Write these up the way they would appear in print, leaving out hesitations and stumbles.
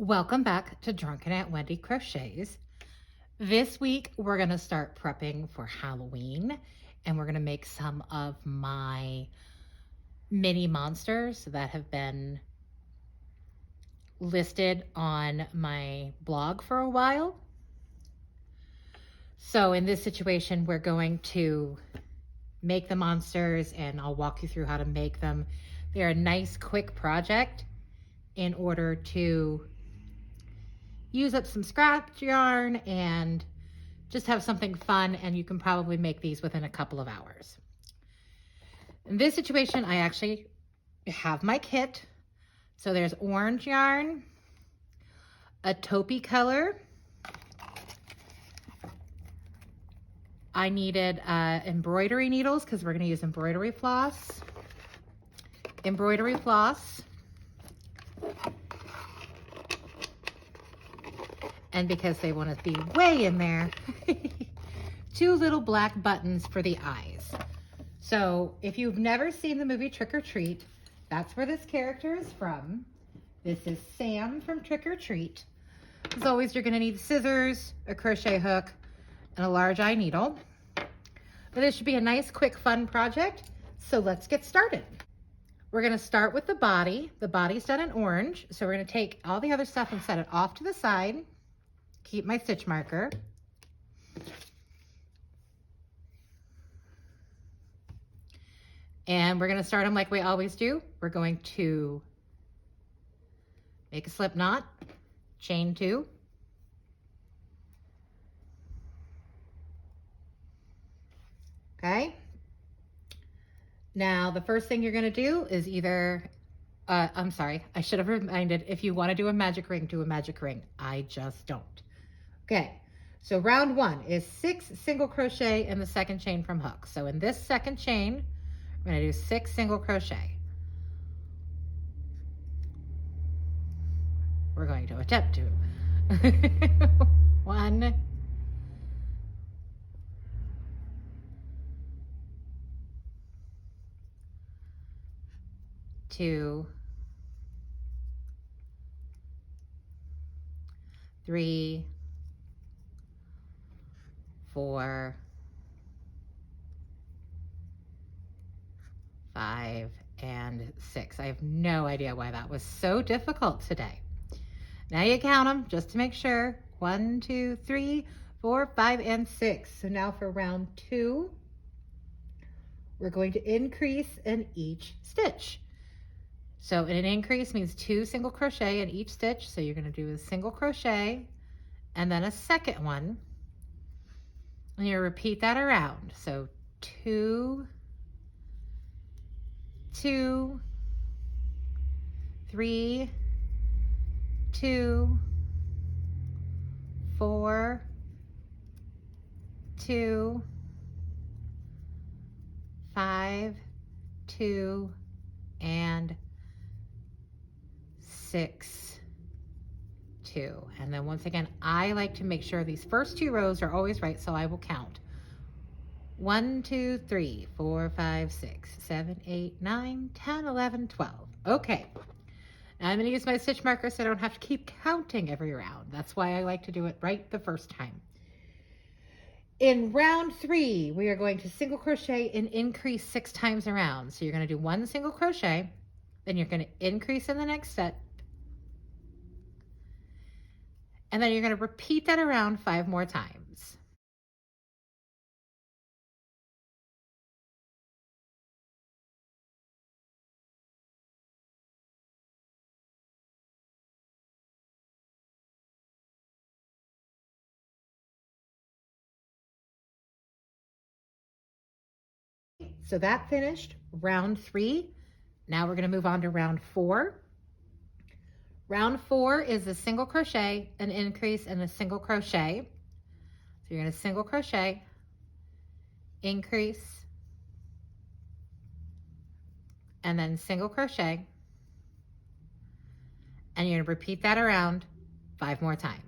Welcome back to Drunken Aunt Wendy Crochets. This week we're going to start prepping for Halloween and we're going to make some of my mini monsters that have been listed on my blog for a while. So in this situation we're going to make the monsters and I'll walk you through how to make them. They're a nice quick project in order to use up some scrap yarn and just have something fun, and you can probably make these within a couple of hours. In this situation, I actually have my kit. So there's orange yarn, a taupe color. I needed embroidery needles because we're going to use embroidery floss. And because they want to be way in there, 2 little black buttons for the eyes. So if you've never seen the movie Trick or Treat, that's where this character is from. This is Sam from Trick or Treat. As always, you're going to need scissors, a crochet hook, and a large eye needle. But this should be a nice, quick, fun project. So let's get started. We're going to start with the body. The body's done in orange. So we're going to take all the other stuff and set it off to the side. Keep my stitch marker. And we're going to start them like we always do. We're going to make a slip knot, chain 2. Okay. Now the first thing you're going to do is either, I'm sorry, I should have reminded, if you want to do a magic ring, do a magic ring. I just don't. Okay, so round 1 is 6 single crochet in the second chain from hook. So in this second chain, I'm going to do 6 single crochet. We're going to attempt to. 1, 2, 3, 4, 5, and 6. I have no idea why that was so difficult today. Now you count them just to make sure. 1, 2, 3, 4, 5, and 6. So now for round 2, we're going to increase in each stitch. So an increase means 2 single crochet in each stitch. So you're going to do a single crochet and then a second one. And you repeat that around. So 2, 2, 3, 2, 4, 2, 5, 2, and 6, 2. And then once again, I like to make sure these first 2 rows are always right, so I will count. 1, 2, 3, 4, 5, 6, 7, 8, 9, 10, 11, 12. Okay. Now I'm going to use my stitch marker so I don't have to keep counting every round. That's why I like to do it right the first time. In round 3, we are going to single crochet and increase 6 times around. So you're going to do 1 single crochet, then you're going to increase in the next step, and then you're going to repeat that around 5 more times. So that finished round 3. Now we're going to move on to round 4. Round 4 is a single crochet, an increase, and a single crochet. So you're going to single crochet, increase, and then single crochet. And you're going to repeat that around 5 more times.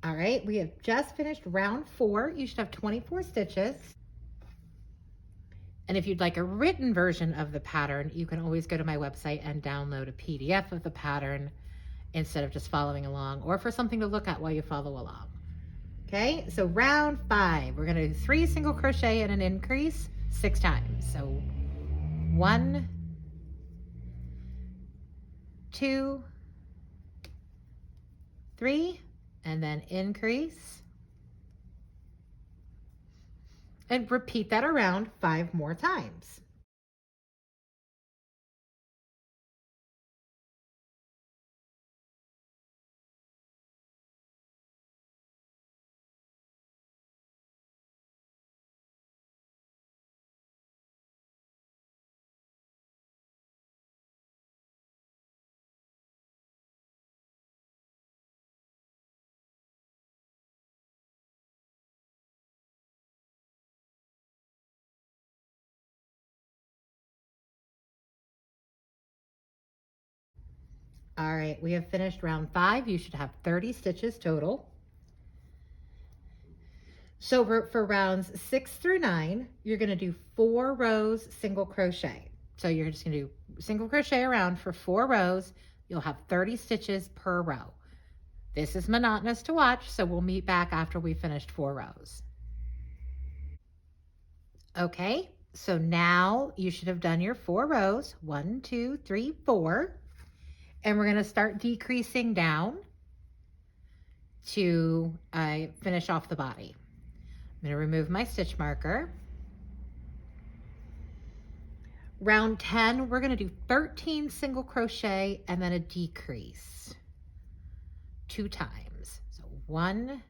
All right, we have just finished round 4. You should have 24 stitches. And if you'd like a written version of the pattern, you can always go to my website and download a PDF of the pattern instead of just following along, or for something to look at while you follow along. Okay, so round 5, we're gonna do 3 single crochet and an increase 6 times. So 1, 2, 3, and then increase. And repeat that around 5 more times. All right, we have finished round 5. You should have 30 stitches total. So for rounds 6 through 9, you're going to do 4 rows single crochet. So you're just going to do single crochet around for 4 rows. You'll have 30 stitches per row. This is monotonous to watch, so we'll meet back after we finished 4 rows. Okay, so now you should have done your 4 rows. 1, 2, 3, 4. And we're going to start decreasing down to finish off the body. I'm going to remove my stitch marker. Round 10, we're going to do 13 single crochet and then a decrease 2 times. So 1,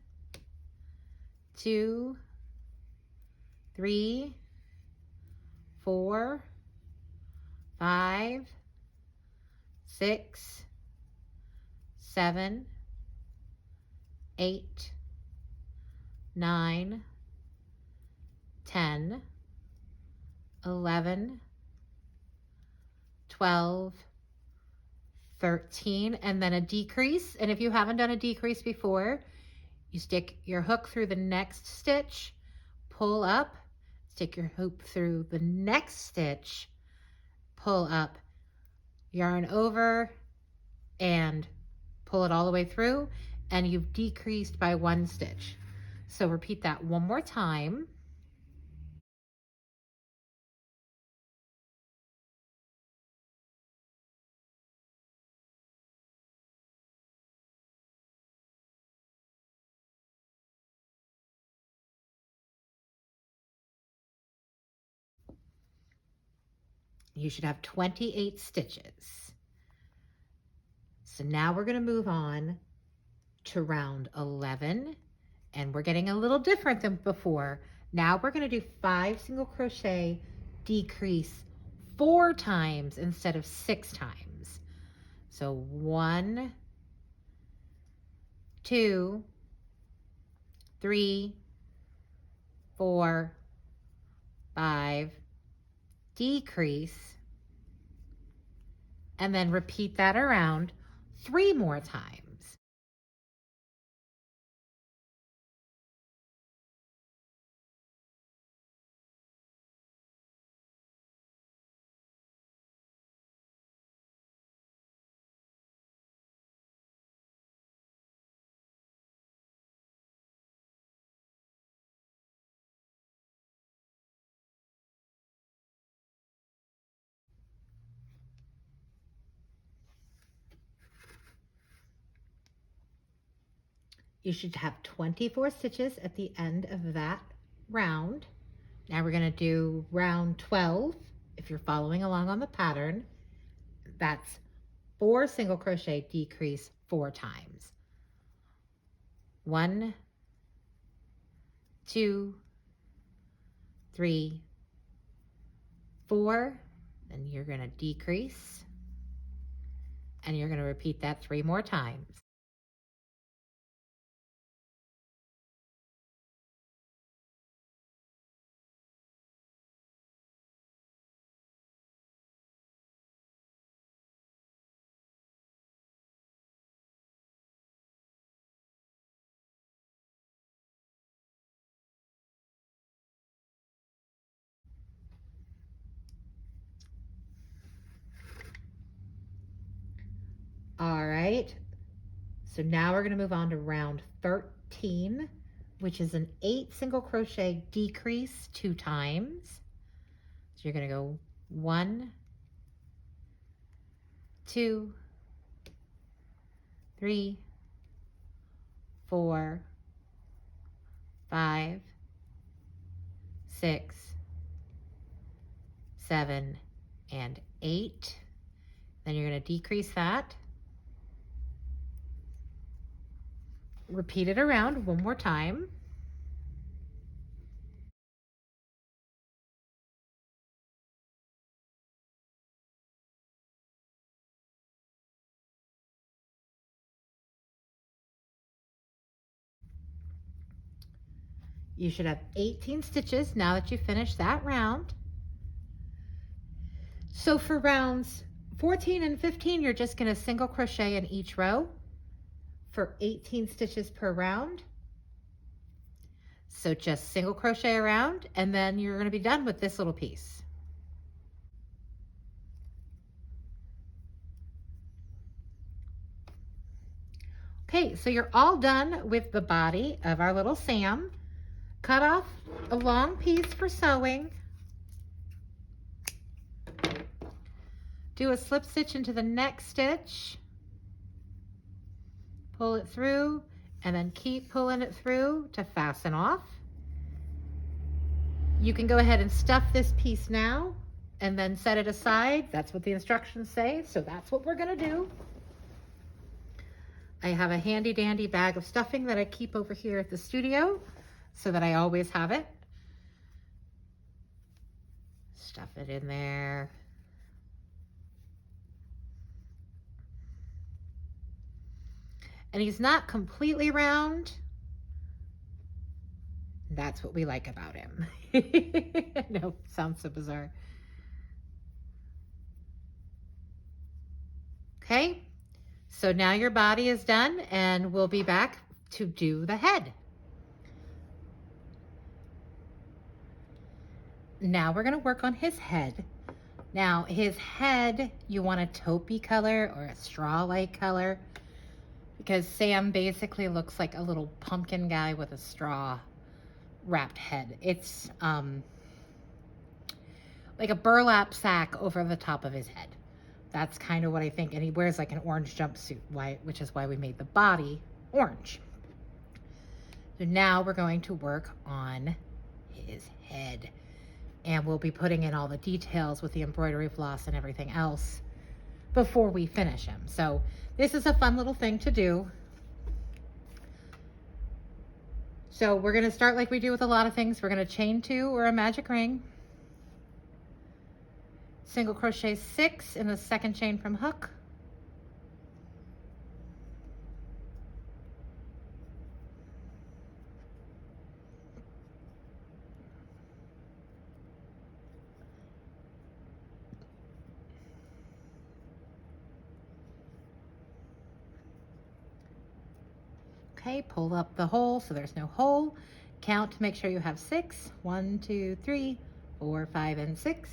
2, 3, 4, 5, 6, 7, 8, 9, 10, 11, 12, 13, and then a decrease. And if you haven't done a decrease before, you stick your hook through the next stitch, pull up, stick your hook through the next stitch, pull up, yarn over, and pull it all the way through, and you've decreased by 1 stitch. So repeat that one more time. You should have 28 stitches. So now we're going to move on to round 11, and we're getting a little different than before. Now we're going to do 5 single crochet, decrease 4 times instead of 6 times. So 1, 2, 3, 4, 5, decrease, and then repeat that around 3 more times. You should have 24 stitches at the end of that round. Now we're going to do round 12. If you're following along on the pattern, that's 4 single crochet, decrease 4 times. 1, 2, 3, 4, then you're going to decrease, and you're going to repeat that 3 more times. All right. So now we're going to move on to round 13, which is an 8 single crochet decrease 2 times. So you're going to go 1, 2, 3, 4, 5, 6, 7, and 8. Then you're going to decrease that. Repeat it around one more time. You should have 18 stitches now that you finished that round. So for rounds 14 and 15, you're just going to single crochet in each row for 18 stitches per round. So just single crochet around, and then you're going to be done with this little piece. Okay, so you're all done with the body of our little Sam. Cut off a long piece for sewing. Do a slip stitch into the next stitch. Pull it through, and then keep pulling it through to fasten off. You can go ahead and stuff this piece now and then set it aside. That's what the instructions say, so that's what we're gonna do. I have a handy dandy bag of stuffing that I keep over here at the studio so that I always have it. Stuff it in there. And he's not completely round. That's what we like about him. No, sounds so bizarre. Okay, so now your body is done, and we'll be back to do the head. Now we're going to work on his head. Now his head, you want a taupey color or a straw-like color, because Sam basically looks like a little pumpkin guy with a straw wrapped head. It's like a burlap sack over the top of his head. That's kind of what I think. And he wears like an orange jumpsuit, which is why we made the body orange. So now we're going to work on his head. And we'll be putting in all the details with the embroidery floss and everything else before we finish him. So this is a fun little thing to do. So we're going to start like we do with a lot of things. We're going to chain 2 or a magic ring. Single crochet 6 in the second chain from hook. Okay, pull up the hole so there's no hole. Count to make sure you have 6. 1, 2, 3, 4, 5, and 6.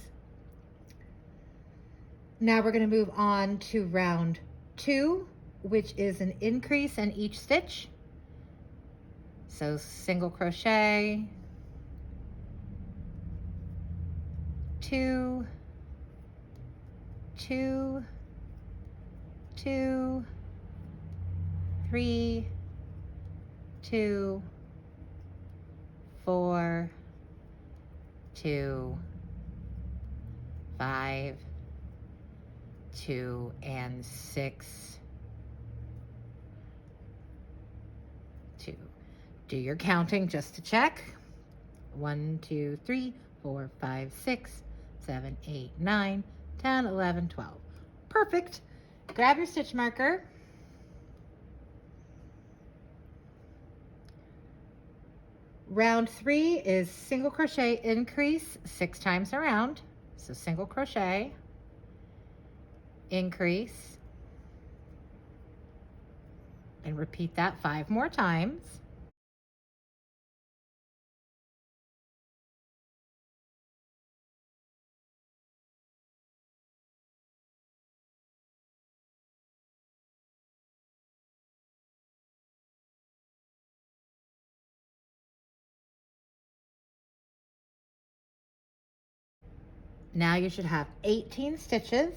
Now we're going to move on to round 2, which is an increase in each stitch. So single crochet, 2, 2, 2, 3, 2, 4, 2, 5, 2, and 6, 2. Do your counting just to check. 1, 2, 3, 4, 5, 6, 7, 8, 9, 10, 11, 12. Perfect. Grab your stitch marker. Round 3 is single crochet increase 6 times around. So single crochet, increase, and repeat that 5 more times. Now you should have 18 stitches.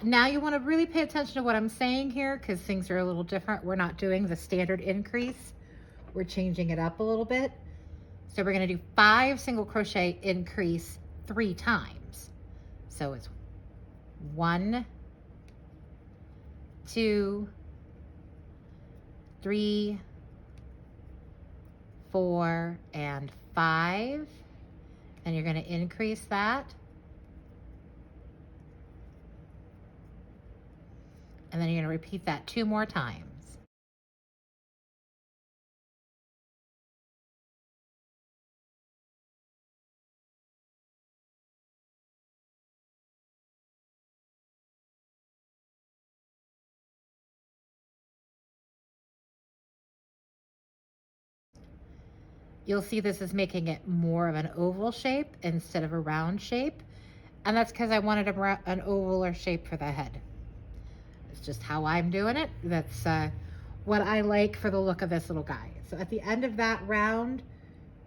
Now you want to really pay attention to what I'm saying here because things are a little different. We're not doing the standard increase. We're changing it up a little bit. So we're going to do 5 single crochet increase 3 times. So it's 1, 2, 3, 4, and 5. And you're going to increase that. And then you're going to repeat that 2 more times. You'll see this is making it more of an oval shape instead of a round shape. And that's because I wanted an ovaler shape for the head. It's just how I'm doing it. That's what I like for the look of this little guy. So at the end of that round,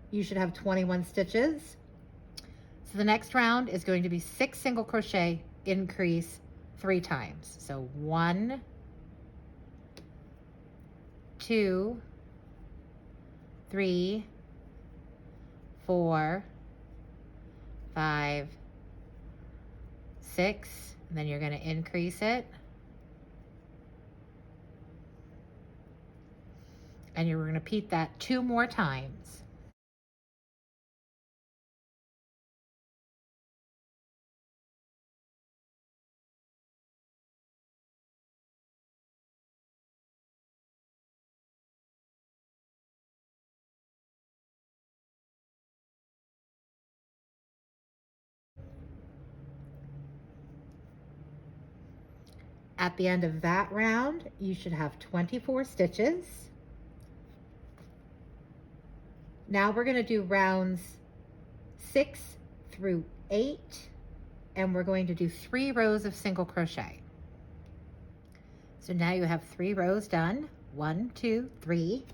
you should have 21 stitches. So the next round is going to be 6 single crochet increase 3 times. So 1, 2, 3, 4, 5, 6, and then you're going to increase it. And you're going to repeat that 2 more times. At the end of that round, you should have 24 stitches. Now we're going to do rounds 6 through 8, and we're going to do 3 rows of single crochet. So now you have 3 rows done. 1, 2, 3.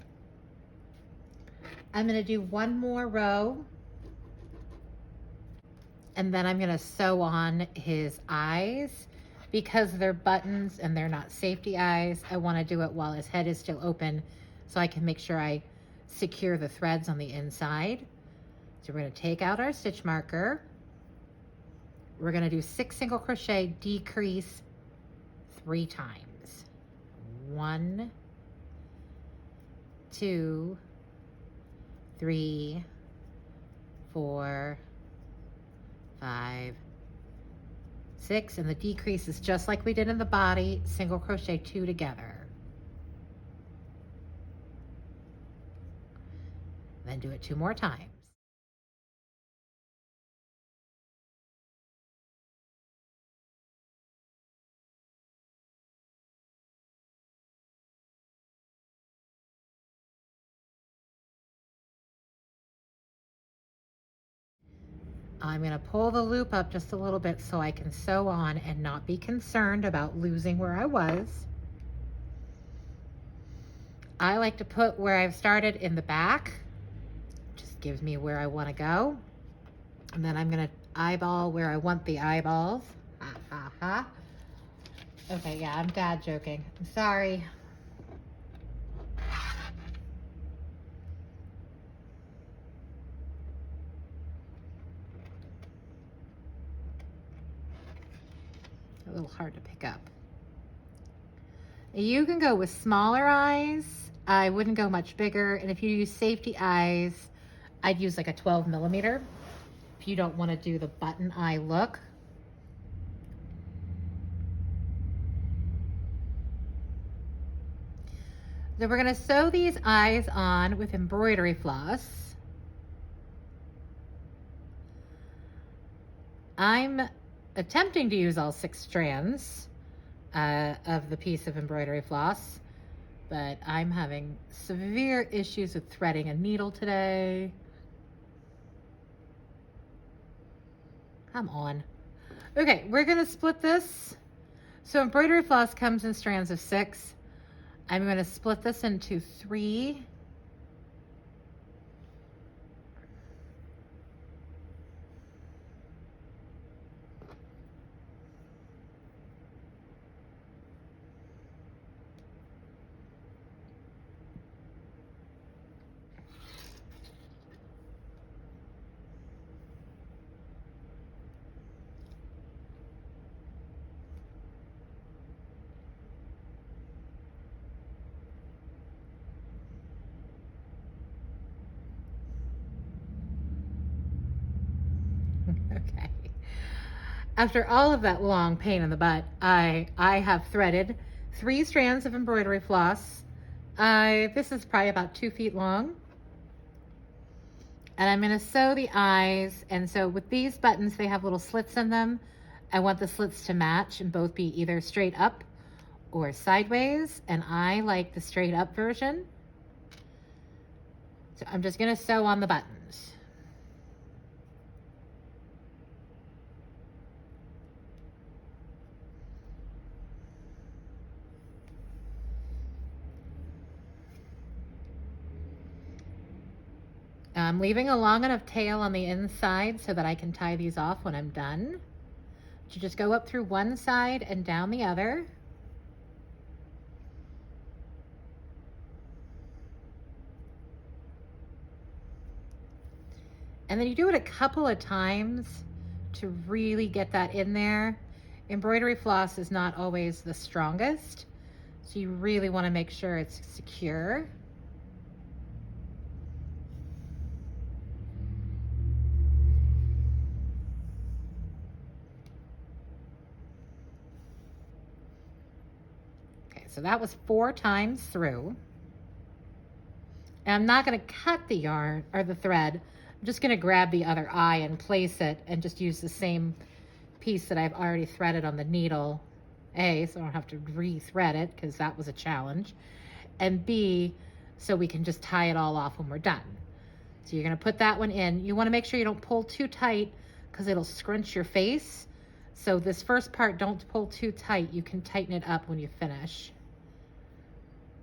I'm going to do 1 more row, and then I'm going to sew on his eyes. Because they're buttons and they're not safety eyes, I want to do it while his head is still open so I can make sure I secure the threads on the inside. So we're going to take out our stitch marker. We're going to do 6 single crochet decrease 3 times. 1, 2, 3, 4, 5, 6, and the decrease is just like we did in the body, single crochet 2 together. Then do it 2 more times. I'm going to pull the loop up just a little bit so I can sew on and not be concerned about losing where I was. I like to put where I've started in the back. Just gives me where I want to go. And then I'm going to eyeball where I want the eyeballs. Ha ha ha. Okay, yeah, I'm dad joking. I'm sorry. A little hard to pick up. You can go with smaller eyes. I wouldn't go much bigger. And if you use safety eyes, I'd use like a 12 millimeter if you don't want to do the button eye look. So we're going to sew these eyes on with embroidery floss. I'm attempting to use all 6 strands of the piece of embroidery floss, but I'm having severe issues with threading a needle today. Come on. Okay, we're going to split this. So embroidery floss comes in strands of 6. I'm going to split this into 3. Okay. After all of that long pain in the butt, I have threaded 3 strands of embroidery floss. This is probably about 2 feet long. And I'm going to sew the eyes. And so with these buttons, they have little slits in them. I want the slits to match and both be either straight up or sideways. And I like the straight up version. So I'm just going to sew on the buttons. I'm leaving a long enough tail on the inside so that I can tie these off when I'm done. You just go up through one side and down the other. And then you do it a couple of times to really get that in there. Embroidery floss is not always the strongest, so you really want to make sure it's secure. Okay, so that was 4 times through. And I'm not going to cut the yarn or the thread. I'm just going to grab the other eye and place it and just use the same piece that I've already threaded on the needle. A, so I don't have to re-thread it because that was a challenge. And B, so we can just tie it all off when we're done. So you're going to put that one in. You want to make sure you don't pull too tight because it'll scrunch your face. So this first part, don't pull too tight. You can tighten it up when you finish.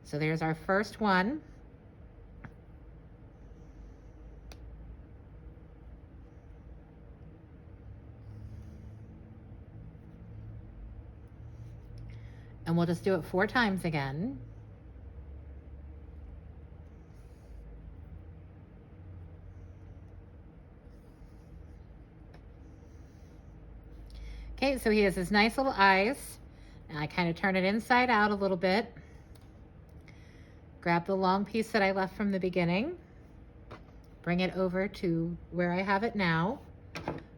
So there's our first one. And we'll just do it 4 times again. Okay, so he has his nice little eyes. And I kind of turn it inside out a little bit. Grab the long piece that I left from the beginning. Bring it over to where I have it now.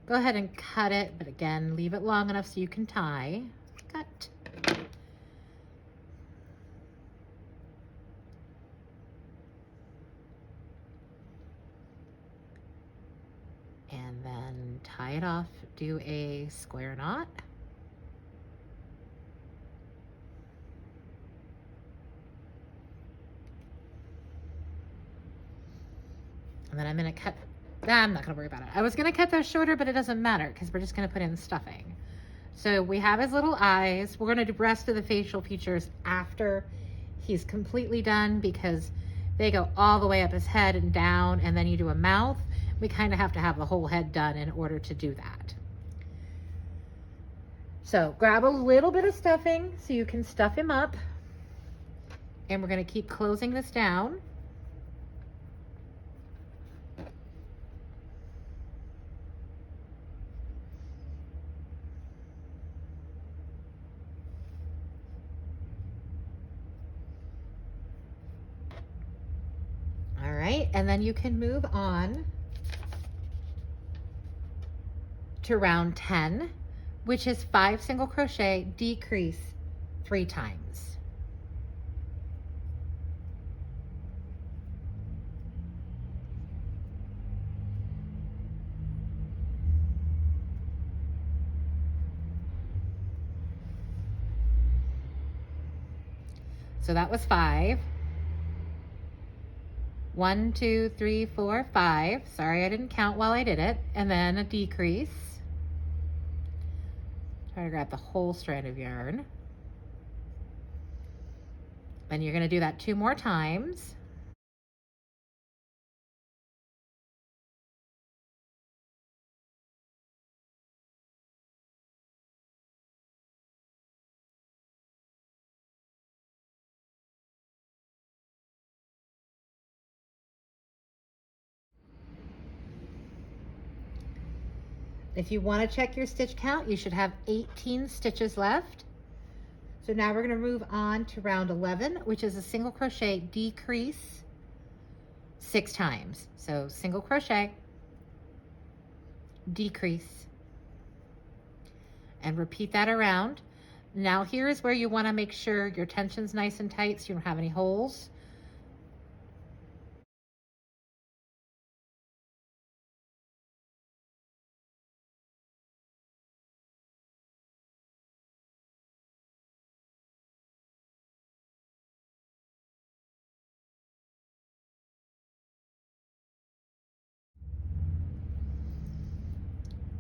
Go ahead and cut it, but again, leave it long enough so you can tie. Cut. And then tie it off, do a square knot. And then I'm going to cut, I'm not going to worry about it. I was going to cut those shorter, but it doesn't matter because we're just going to put in stuffing. So we have his little eyes. We're going to do the rest of the facial features after he's completely done because they go all the way up his head and down, and then you do a mouth. We kind of have to have the whole head done in order to do that. So grab a little bit of stuffing so you can stuff him up. And we're going to keep closing this down. All right, and then you can move on to round 10, which is 5 single crochet, decrease 3 times. So that was 5. 1, 2, 3, 4, 5. Sorry, I didn't count while I did it. And then a decrease. Try to grab the whole strand of yarn. Then you're going to do that 2 more times. If you want to check your stitch count, you should have 18 stitches left. So now we're going to move on to round 11, which is a single crochet, decrease 6 times. So single crochet, decrease, and repeat that around. Now here's where you want to make sure your tension's nice and tight so you don't have any holes.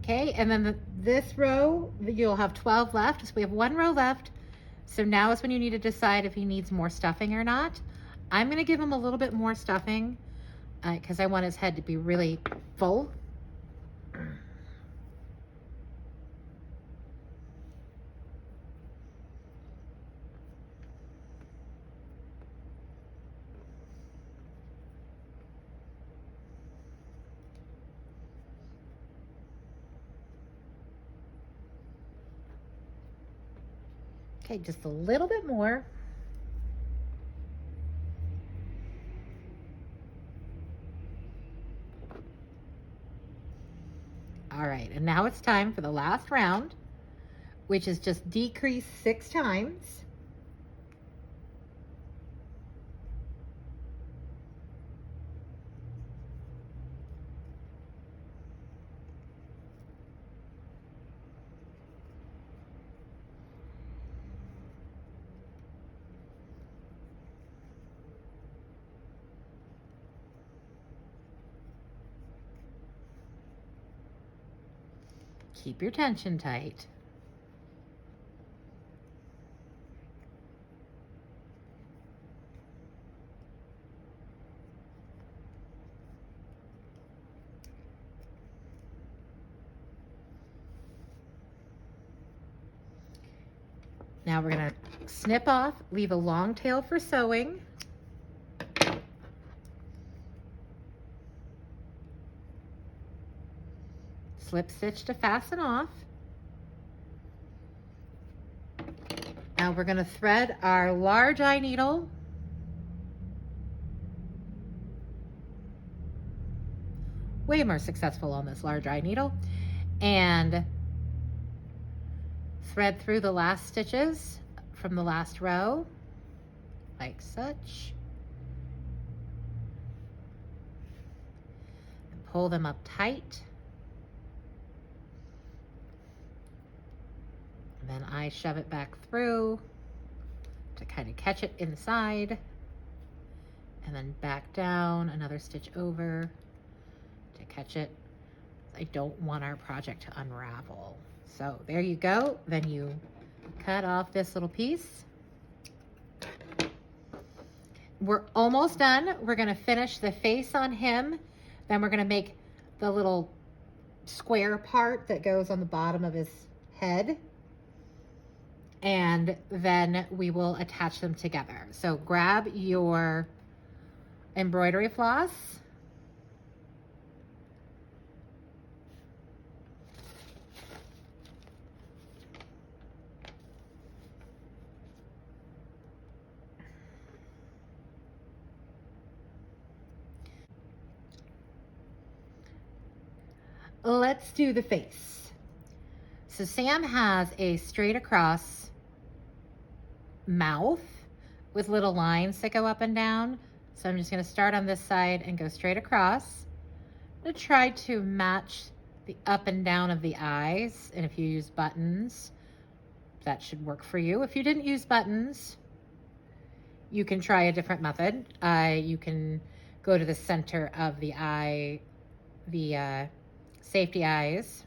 Okay, and then this row, you'll have 12 left. So we have 1 row left. So now is when you need to decide if he needs more stuffing or not. I'm gonna give him a little bit more stuffing because I want his head to be really full. Okay, just a little bit more. All right, and now it's time for the last round, which is just decrease 6 times. Keep your tension tight. Now we're gonna snip off, leave a long tail for sewing. Slip stitch to fasten off. Now we're gonna thread our large eye needle way more successful on this large eye needle, and thread through the last stitches from the last row, like such. And pull them up tight. And then I shove it back through to kind of catch it inside. And then back down, another stitch over to catch it. I don't want our project to unravel. So there you go. Then you cut off this little piece. We're almost done. We're gonna finish the face on him. Then we're gonna make the little square part that goes on the bottom of his head. And then we will attach them together. So grab your embroidery floss. Let's do the face. So Sam has a straight across mouth with little lines that go up and down. So I'm just going to start on this side and go straight across. I'm going to try to match the up and down of the eyes. And if you use buttons, that should work for you. If you didn't use buttons, you can try a different method. You can go to the center of the eye, the safety eyes.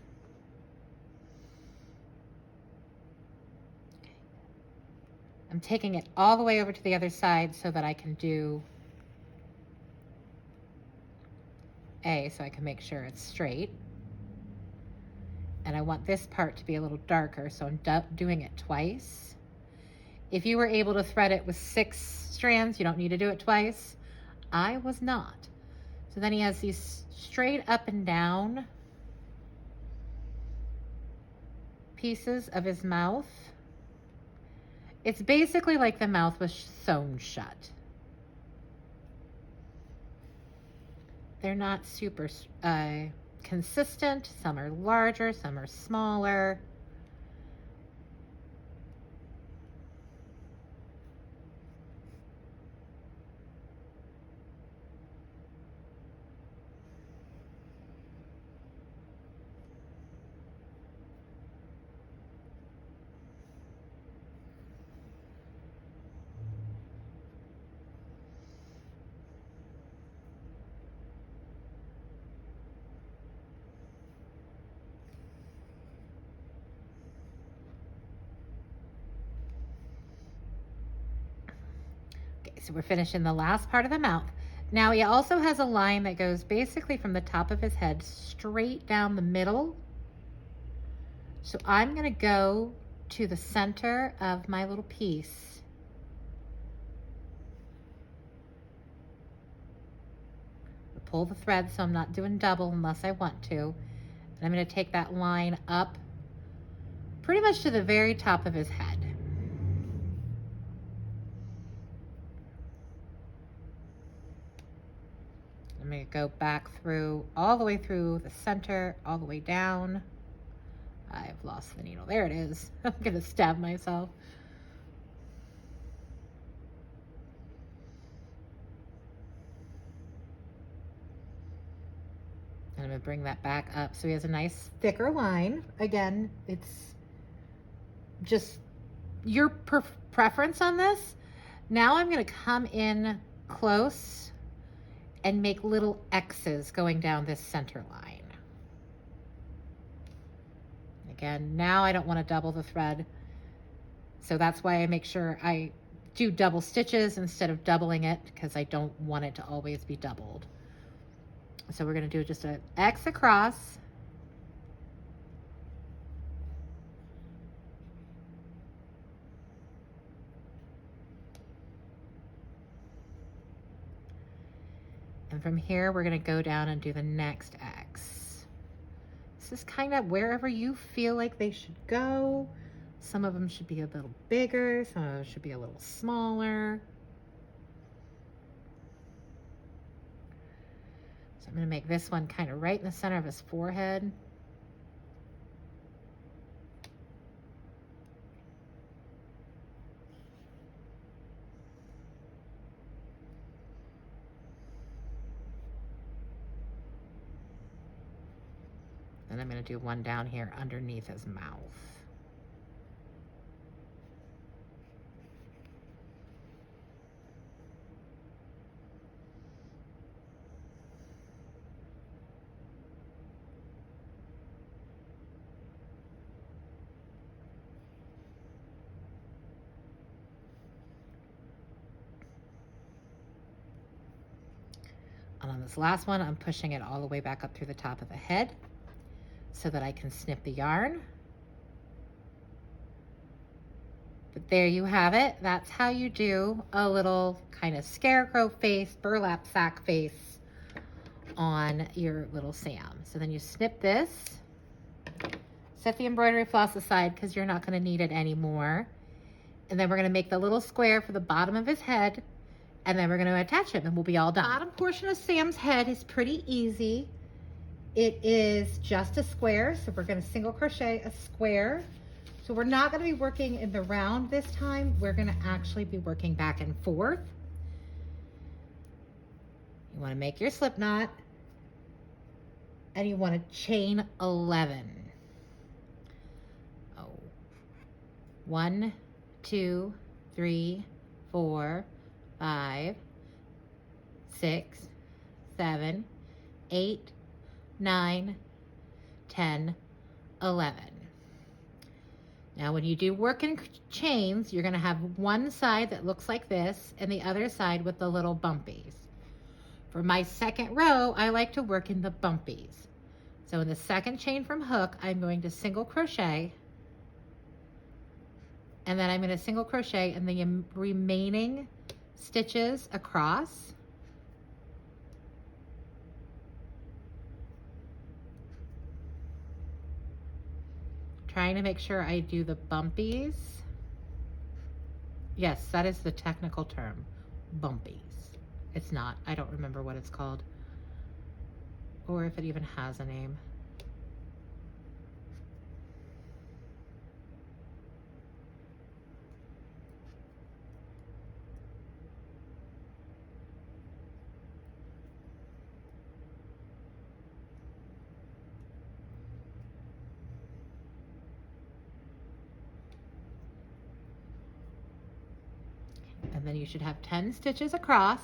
I'm taking it all the way over to the other side so that I can do A, so I can make sure it's straight. And I want this part to be a little darker, so I'm doing it twice. If you were able to thread it with 6 strands, you don't need to do it twice. I was not. So then he has these straight up and down pieces of his mouth. It's basically like the mouth was sewn shut. They're not super consistent, some are larger, some are smaller. So we're finishing the last part of the mouth. Now he also has a line that goes basically from the top of his head straight down the middle. So I'm going to go to the center of my little piece. Pull the thread so I'm not doing double unless I want to. And I'm going to take that line up pretty much to the very top of his head. I'm going to go back through, all the way through the center, all the way down. I've lost the needle. There it is. I'm going to stab myself. And I'm going to bring that back up so he has a nice thicker line. Again, it's just your preference on this. Now I'm going to come in close and make little X's going down this center line. Again, now I don't want to double the thread, so that's why I make sure I do double stitches instead of doubling it, because I don't want it to always be doubled. So we're going to do just an X across. And from here, we're going to go down and do the next X. This is kind of wherever you feel like they should go. Some of them should be a little bigger. Some of them should be a little smaller. So I'm going to make this one kind of right in the center of his forehead. And I'm going to do one down here underneath his mouth. And on this last one, I'm pushing it all the way back up through the top of the head so that I can snip the yarn. But there you have it. That's how you do a little kind of scarecrow face, burlap sack face on your little Sam. So then you snip this, set the embroidery floss aside because you're not going to need it anymore. And then we're going to make the little square for the bottom of his head, and then we're going to attach him and we'll be all done. The bottom portion of Sam's head is pretty easy. It is just a square, so we're going to single crochet a square. So we're not going to be working in the round this time. We're going to actually be working back and forth. You want to make your slip knot, and you want to chain 11. Oh, 1, 2, 3, 4, 5, 6, 7, 8, 9, 10, 11. Now when you do work in chains, you're going to have one side that looks like this and the other side with the little bumpies. For my second row, I like to work in the bumpies. So in the second chain from hook, I'm going to single crochet, and then I'm going to single crochet in the remaining stitches across. Trying to make sure I do the bumpies. Yes, that is the technical term, bumpies. It's not, I don't remember what it's called. or if it even has a name. And then you should have 10 stitches across.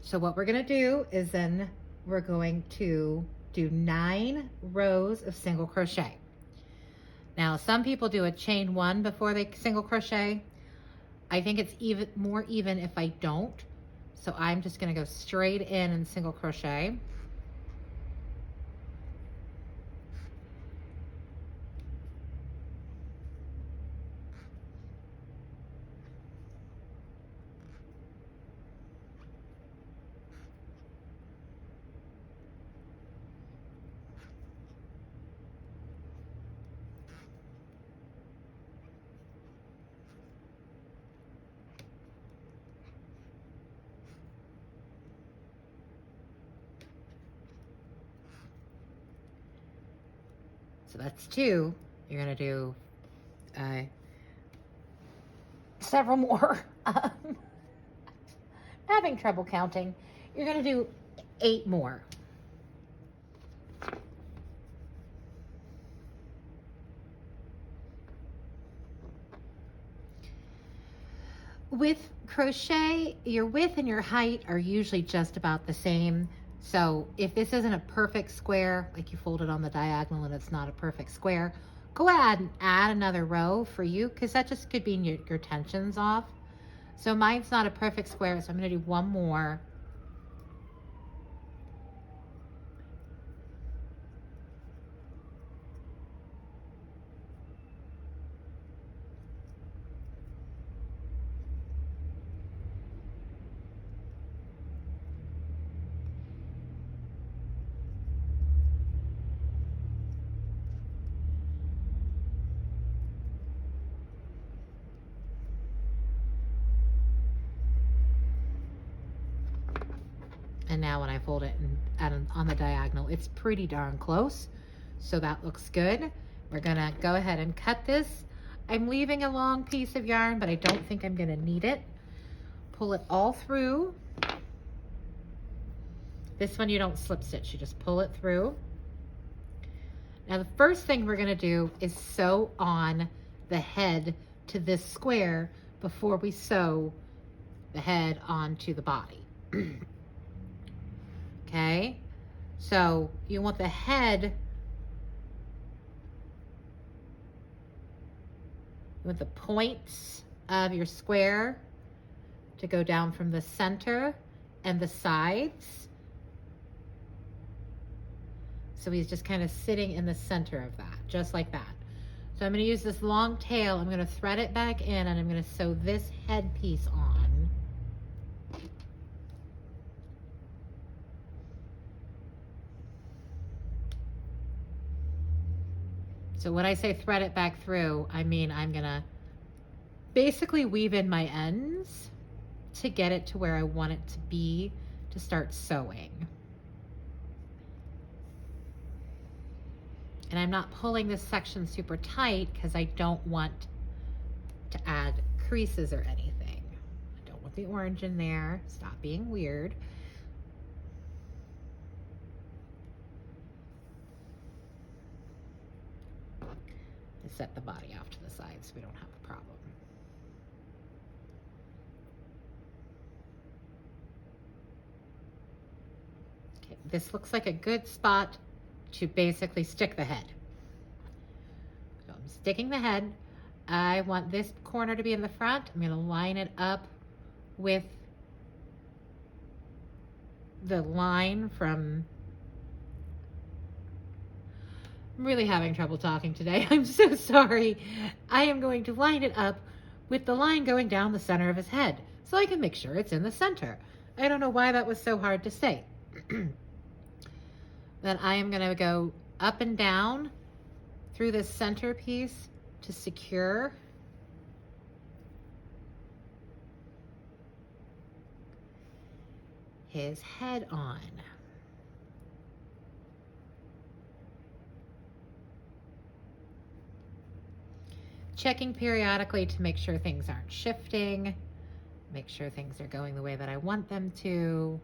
So what we're going to do is then we're going to do 9 rows of single crochet. Now, some people do a chain 1 before they single crochet. I think it's more even if I don't. So I'm just going to go straight in and single crochet. So that's 2. You're going to do several more. Having trouble counting. You're going to do 8 more. With crochet, your width and your height are usually just about the same. So if this isn't a perfect square, like you fold it on the diagonal and it's not a perfect square, go ahead and add another row for you, because that just could be your tensions off. So mine's not a perfect square, so I'm going to do 1 more. And now when I fold it and add on the diagonal, it's pretty darn close. So that looks good. We're gonna go ahead and cut this. I'm leaving a long piece of yarn, but I don't think I'm gonna need it. Pull it all through. This one you don't slip stitch, you just pull it through. Now the first thing we're gonna do is sew on the head to this square before we sew the head onto the body. Okay, so you want the head, you want the points of your square to go down from the center and the sides. So he's just kind of sitting in the center of that, just like that. So I'm going to use this long tail, I'm going to thread it back in, and I'm going to sew this head piece on. So when I say thread it back through, I mean I'm gonna basically weave in my ends to get it to where I want it to be to start sewing. And I'm not pulling this section super tight because I don't want to add creases or anything. I don't want the orange in there. Stop being weird. Set the body off to the side so we don't have a problem. Okay, this looks like a good spot to basically stick the head. So I'm sticking the head. I want this corner to be in the front. I'm going to line it up with the line from... I'm really having trouble talking today. I'm so sorry. I am going to line it up with the line going down the center of his head so I can make sure it's in the center. I don't know why that was so hard to say. Then I am going to go up and down through this center piece to secure his head on. Checking periodically to make sure things aren't shifting, make sure things are going the way that I want them to.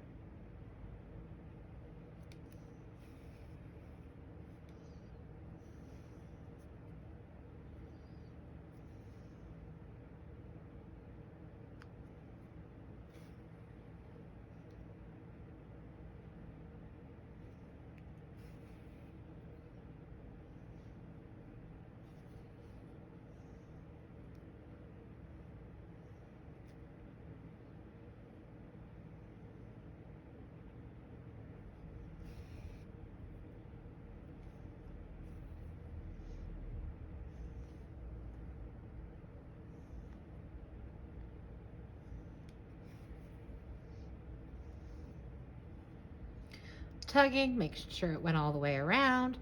Tugging, making sure it went all the way around.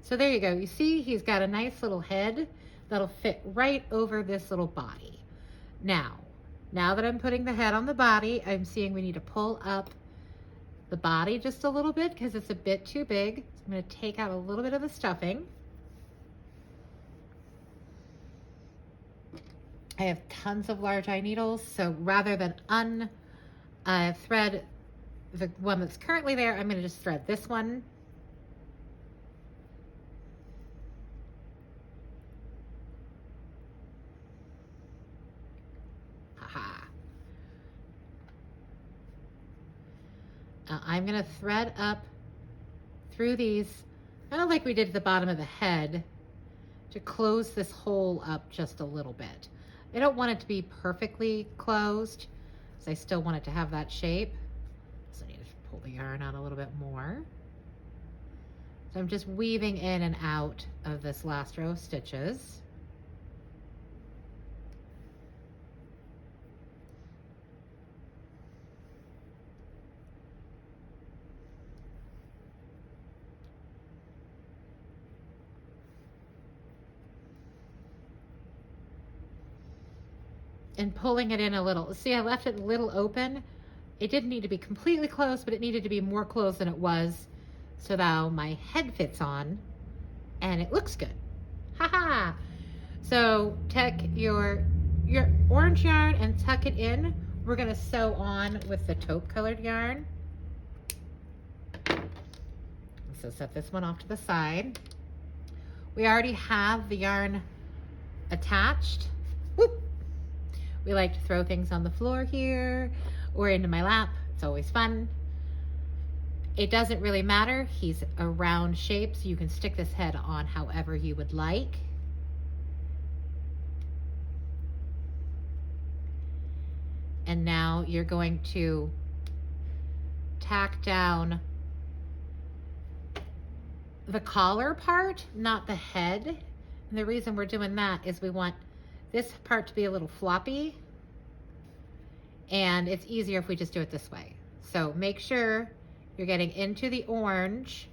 So there you go. You see he's got a nice little head that'll fit right over this little body. Now that I'm putting the head on the body, I'm seeing we need to pull up the body just a little bit because it's a bit too big. So I'm going to take out a little bit of the stuffing. I have tons of large eye needles, so rather than thread the one that's currently there, I'm going to just thread this one. Haha. I'm going to thread up through these, kind of like we did at the bottom of the head, to close this hole up just a little bit. I don't want it to be perfectly closed, because I still want it to have that shape. So I need to pull the yarn out a little bit more. So I'm just weaving in and out of this last row of stitches. And pulling it in a little. See, I left it a little open. It didn't need to be completely closed, but it needed to be more closed than it was, so now my head fits on and it looks good. Haha! So take your orange yarn and tuck it in. We're gonna sew on with the taupe colored yarn. So set this one off to the side. We already have the yarn attached. Whoop. We like to throw things on the floor here or into my lap. It's always fun. It doesn't really matter. He's a round shape, so you can stick this head on however you would like. And now you're going to tack down the collar part, not the head. And the reason we're doing that is we want this part to be a little floppy, and it's easier if we just do it this way. So make sure you're getting into the orange,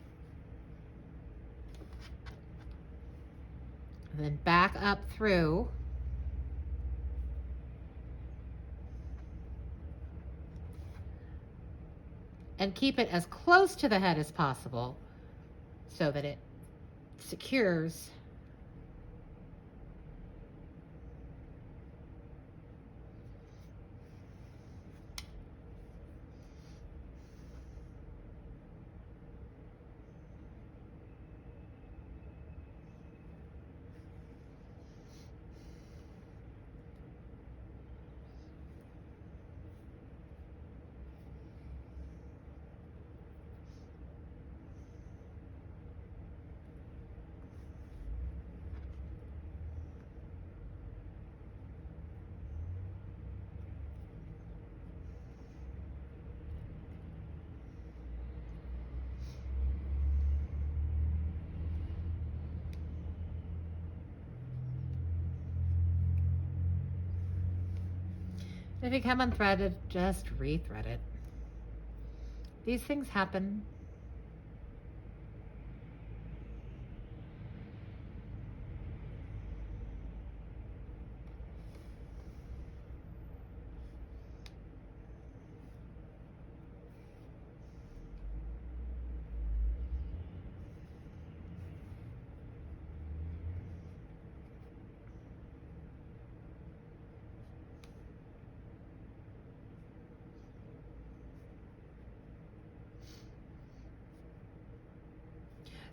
and then back up through. And keep it as close to the head as possible so that it secures. If you come unthreaded, just rethread it. These things happen.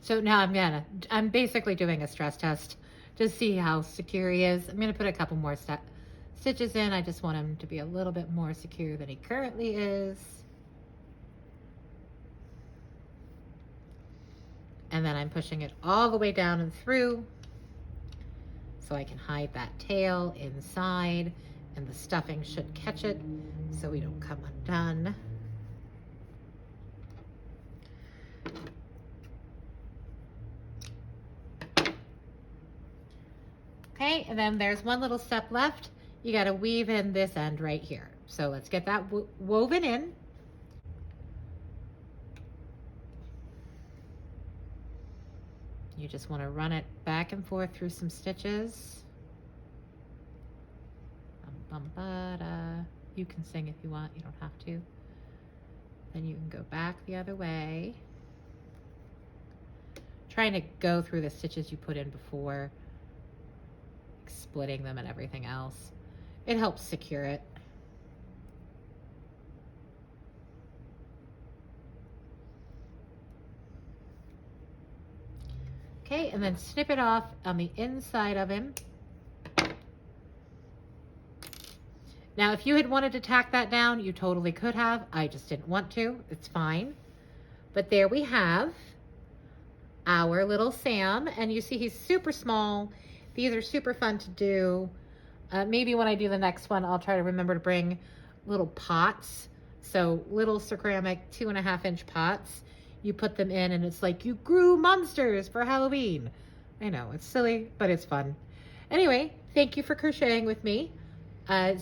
So now I'm basically doing a stress test to see how secure he is. I'm gonna put a couple more stitches in. I just want him to be a little bit more secure than he currently is. And then I'm pushing it all the way down and through so I can hide that tail inside, and the stuffing should catch it so we don't come undone. Okay, and then there's one little step left. You got to weave in this end right here. So let's get that woven in. You just want to run it back and forth through some stitches. You can sing if you want, you don't have to. Then you can go back the other way. Trying to go through the stitches you put in before, splitting them and everything else. It helps secure it. Okay, and then snip it off on the inside of him. Now, if you had wanted to tack that down, you totally could have. I just didn't want to. It's fine. But there we have our little Sam. And you see he's super small. These are super fun to do. Maybe when I do the next one, I'll try to remember to bring little pots. So little ceramic 2.5-inch pots. You put them in and it's like you grew monsters for Halloween. I know, it's silly, but it's fun. Anyway, thank you for crocheting with me.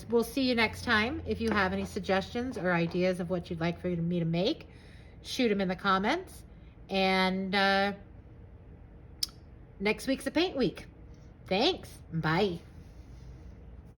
We'll see you next time. If you have any suggestions or ideas of what you'd like for me to make, shoot them in the comments. And next week's a paint week. Thanks. Bye.